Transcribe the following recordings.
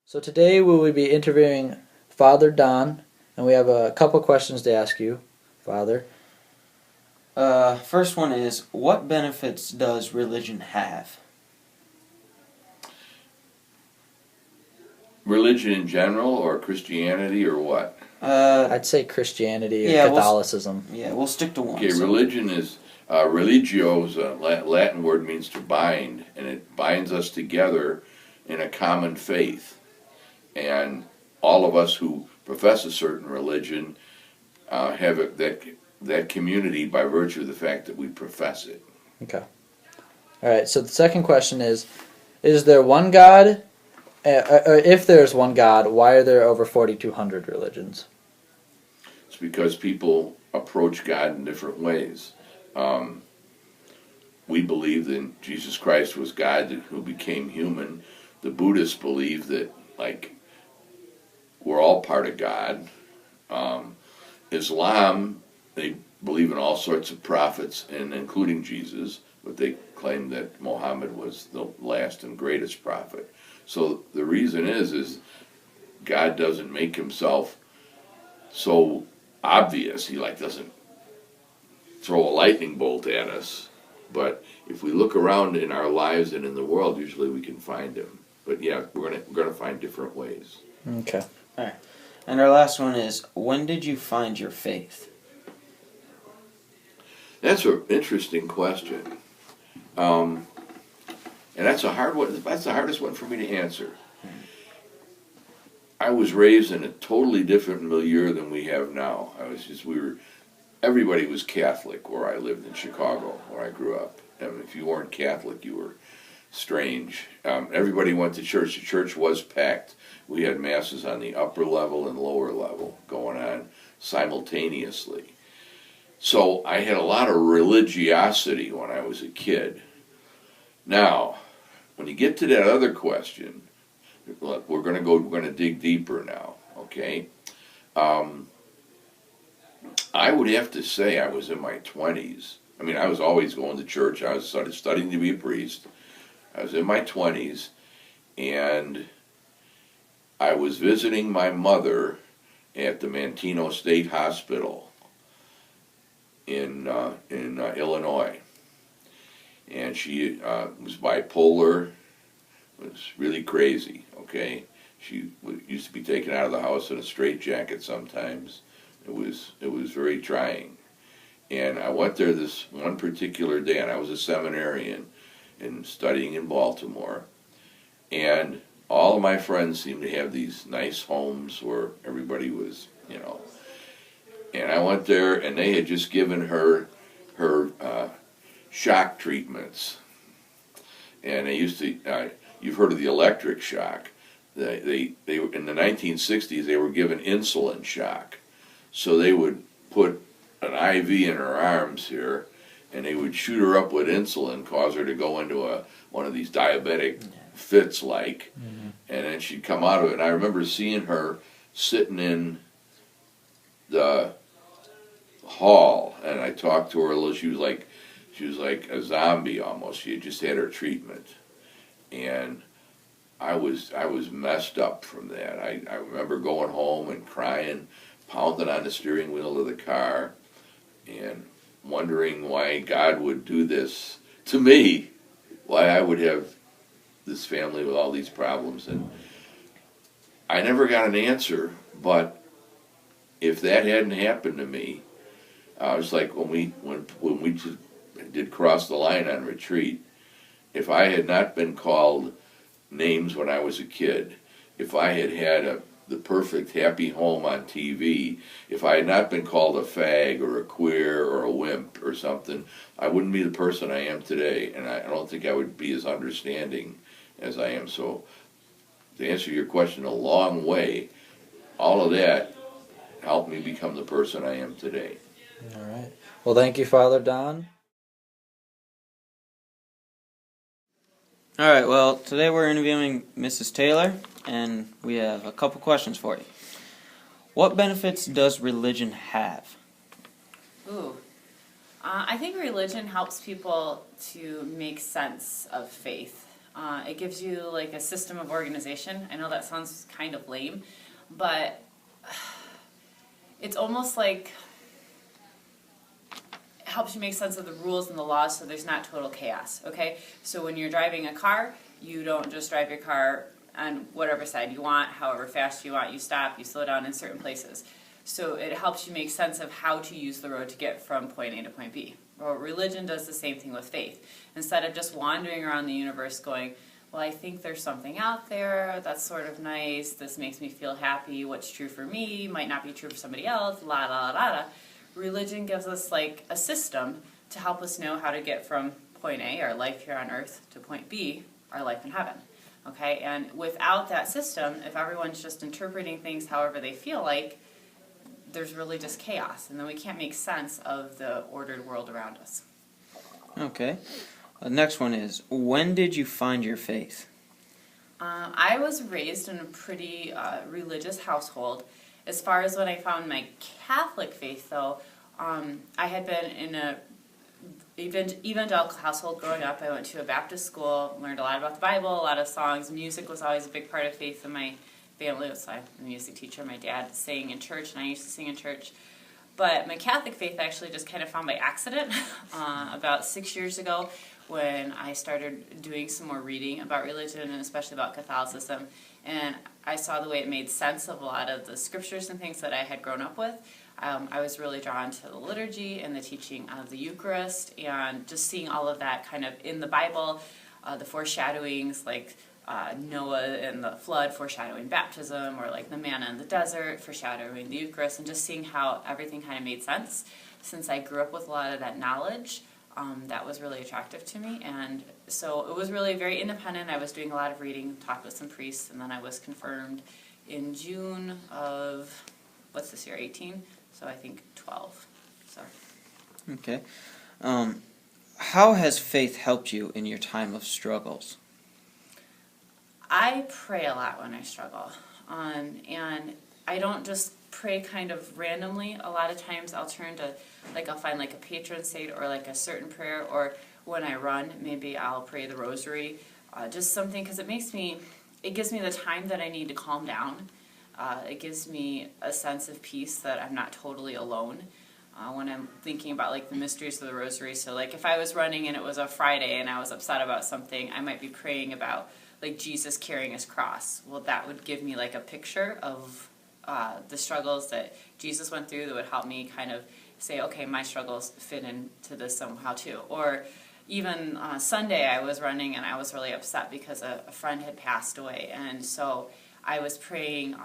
So today we will be interviewing Father Don, and we have a couple questions to ask you, Father. First one is, what benefits does religion have? Religion in general, or Christianity, or what? I'd say Christianity or yeah, Catholicism. We'll stick to one. Okay, so- religion is religio is a Latin word, means to bind, and it binds us together in a common faith. And all of us who profess a certain religion have that community by virtue of the fact that we profess it. Okay. All right. So the second question is there one God? Or if there's one God, why are there over 4,200 religions? It's because people approach God in different ways. We believe that Jesus Christ was God who became human. The Buddhists believe that, like, we're all part of God. Islam, they believe in all sorts of prophets, and including Jesus, but they claim that Muhammad was the last and greatest prophet. So the reason is God doesn't make himself so obvious. He doesn't throw a lightning bolt at us. But if we look around in our lives and in the world, usually we can find him. But yeah, we're gonna find different ways. Okay. All right. And our last one is, when did you find your faith? That's an interesting question. And that's a hard one. That's the hardest one for me to answer. I was raised in a totally different milieu than we have now. Everybody was Catholic where I lived in Chicago, where I grew up. And if you weren't Catholic, you were strange. Everybody went to church. The church was packed. We had masses on the upper level and lower level going on simultaneously. So I had a lot of religiosity when I was a kid. Now, when you get to that other question, we're going to dig deeper now, okay? I would have to say I was in my 20s. I mean, I was always going to church. I was studying to be a priest. I was in my 20s, and I was visiting my mother at the Manteno State Hospital in Illinois. And she was bipolar. It was really crazy, okay? She used to be taken out of the house in a straitjacket sometimes. It was very trying. And I went there this one particular day, and I was a seminarian and studying in Baltimore. And all of my friends seemed to have these nice homes where everybody was, And I went there, and they had just given her shock treatments. And they used to, you've heard of the electric shock. They in the 1960s, they were given insulin shock. So they would put an IV in her arms here, and they would shoot her up with insulin, cause her to go into one of these diabetic fits and then she'd come out of it. And I remember seeing her sitting in the hall, and I talked to her a little. She was like a zombie almost. She had just had her treatment, and I was messed up from that. I remember going home and crying, pounding on the steering wheel of the car, and wondering why God would do this to me, why I would have this family with all these problems. And I never got an answer, but if that hadn't happened to me, I was like when we just did cross the line on retreat, if I had not been called names when I was a kid, if I had had the perfect happy home on TV, if I had not been called a fag or a queer or a wimp or something, I wouldn't be the person I am today, and I don't think I would be as understanding as I am. So to answer your question a long way, all of that helped me become the person I am today. All right. Well, thank you, Father Don. All right, well, today we're interviewing Mrs. Taylor, and we have a couple questions for you. What benefits does religion have? Ooh. I think religion helps people to make sense of faith. It gives you like a system of organization. I know that sounds kind of lame, but it's almost like it helps you make sense of the rules and the laws so there's not total chaos, okay? So when you're driving a car, you don't just drive your car on whatever side you want, however fast you want, you stop, you slow down in certain places. So it helps you make sense of how to use the road to get from point A to point B. Well, religion does the same thing with faith. Instead of just wandering around the universe going, well, I think there's something out there that's sort of nice, this makes me feel happy, what's true for me might not be true for somebody else, la la la la. Religion gives us like a system to help us know how to get from point A, our life here on earth, to point B, our life in heaven. Okay, and without that system, if everyone's just interpreting things however they feel like, there's really just chaos, and then we can't make sense of the ordered world around us. Okay. The next one is, when did you find your faith? I was raised in a pretty religious household. As far as when I found my Catholic faith, though, I had been in a evangelical household growing up. I went to a Baptist school, learned a lot about the Bible, a lot of songs. Music was always a big part of faith in my family. So I'm a music teacher. My dad sang in church, and I used to sing in church. But my Catholic faith I actually just kind of found by accident about 6 years ago when I started doing some more reading about religion and especially about Catholicism. And I saw the way it made sense of a lot of the scriptures and things that I had grown up with. I was really drawn to the liturgy and the teaching of the Eucharist and just seeing all of that kind of in the Bible, the foreshadowings like Noah and the flood foreshadowing baptism, or like the manna in the desert foreshadowing the Eucharist, and just seeing how everything kind of made sense. Since I grew up with a lot of that knowledge, that was really attractive to me, and so it was really very independent. I was doing a lot of reading, talked with some priests, and then I was confirmed in June of, what's this year, 18? So I think 12. So. Okay. How has faith helped you in your time of struggles? I pray a lot when I struggle, and I don't just pray kind of randomly. A lot of times I'll turn to, like, I'll find like a patron saint or like a certain prayer, or when I run, maybe I'll pray the rosary, just something, because it gives me the time that I need to calm down. It gives me a sense of peace that I'm not totally alone when I'm thinking about like the mysteries of the rosary. So like if I was running and it was a Friday and I was upset about something, I might be praying about like Jesus carrying his cross. Well, that would give me like a picture of the struggles that Jesus went through that would help me kind of say, okay, my struggles fit into this somehow too. Or even Sunday I was running and I was really upset because a friend had passed away, and so I was praying,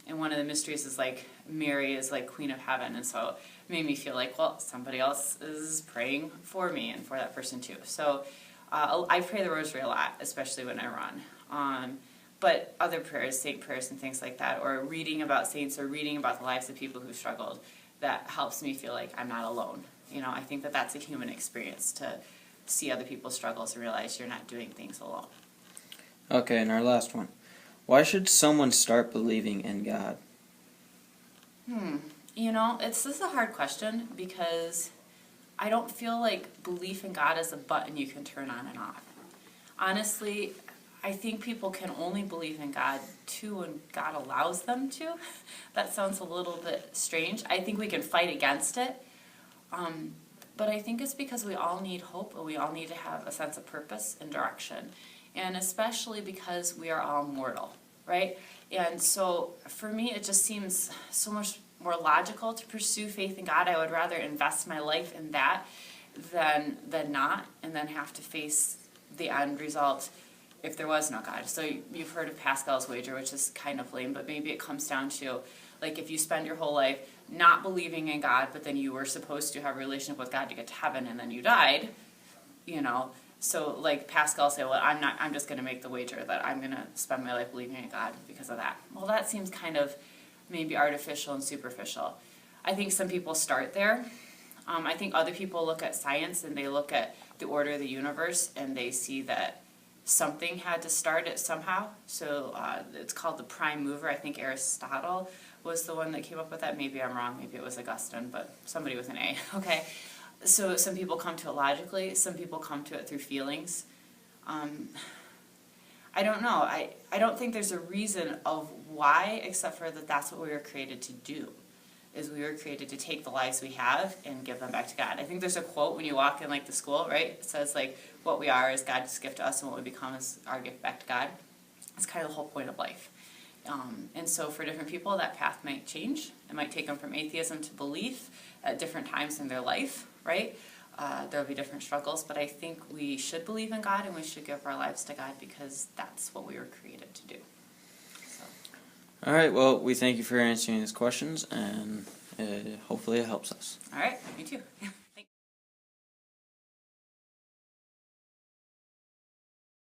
and one of the mysteries is like Mary is like Queen of Heaven, and so it made me feel like, well, somebody else is praying for me and for that person too. So I pray the rosary a lot, especially when I run. But other prayers, saint prayers and things like that, or reading about saints or reading about the lives of people who struggled, that helps me feel like I'm not alone. You know, I think that that's a human experience, to see other people's struggles and realize you're not doing things alone. Okay, and our last one. Why should someone start believing in God? You know, this is a hard question because I don't feel like belief in God is a button you can turn on and off. Honestly, I think people can only believe in God too when God allows them to. That sounds a little bit strange. I think we can fight against it. But I think it's because we all need hope and we all need to have a sense of purpose and direction. And especially because we are all mortal, right? And so for me, it just seems so much more logical to pursue faith in God. I would rather invest my life in that than not, and then have to face the end result if there was no God. So you've heard of Pascal's wager, which is kind of lame, but maybe it comes down to, like, if you spend your whole life not believing in God, but then you were supposed to have a relationship with God to get to heaven, and then you died, you know. So, like, Pascal say, well, I'm just going to make the wager that I'm going to spend my life believing in God because of that. Well, that seems kind of maybe artificial and superficial. I think some people start there. I think other people look at science and they look at the order of the universe and they see that something had to start it somehow. So it's called the prime mover. I think Aristotle was the one that came up with that. Maybe I'm wrong. Maybe it was Augustine, but somebody with an A. Okay. So some people come to it logically. Some people come to it through feelings. I don't know. I don't think there's a reason of why, except for that that's what we were created to do. Is we were created to take the lives we have and give them back to God. I think there's a quote when you walk in like the school, right? It says like, what we are is God's gift to us, and what we become is our gift back to God. It's kind of the whole point of life. And so for different people, that path might change. It might take them from atheism to belief at different times in their life, right? There'll be different struggles, but I think we should believe in God and we should give our lives to God because that's what we were created to do. So. All right, well, we thank you for answering these questions, and hopefully it helps us. All right, me too.